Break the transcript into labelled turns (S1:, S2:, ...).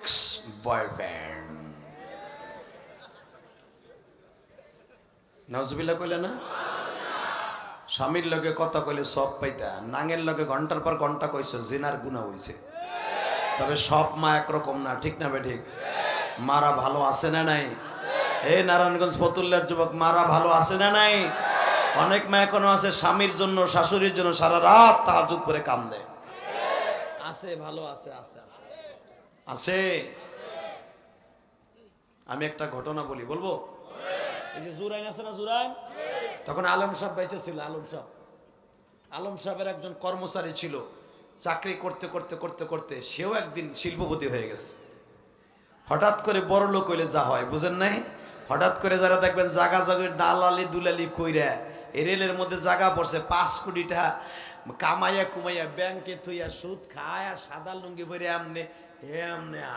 S1: Ex boyfriend. নাউজুবিল্লাহ কইলে না? স্বামীর লগে কথা কইলে সব পাইতা, নাঙের লগে ঘন্টার পর ঘন্টা কইছো, জিনার গুনাহ হইছে। তবে সব মা একরকম না, ঠিক না বে ঠিক? মারা ভালো আছে না নাই? এই নারায়ণগঞ্জ ফতুল্লার যুবক, মারা ভালো আছে না নাই? অনেক মা এখনো আছে স্বামীর জন্য, শাশুড়ির জন্য সারা রাত তাহাজ্জুদ করে কান্দে। আছে, ভালো আছে, আছে আছে। আমি একটা ঘটনা বলি, বলবো? এই যে জুরাইন আছে না, জুরাইন, তখন আলম সাহেব বেঁচে ছিল। আলম সাহেবের একজন কর্মচারী ছিল, চাকরি করতে করতে করতে করতে সেও একদিন শিল্পপতি হয়ে গেছে। হঠাৎ করে বড় লোক হইলে যা হয় বুঝেন নাই? হঠাৎ করে যারা দেখবেন জাগা জাগের দালালি দুলালি কইরা এই রেলের মধ্যে জায়গা পড়ছে, 5 কোটি টাকা কামাইয়া কুমাইয়া ব্যাংকে থুইয়া সুদ খায় আর সাদা লুঙ্গি ভরে এমনে এমনে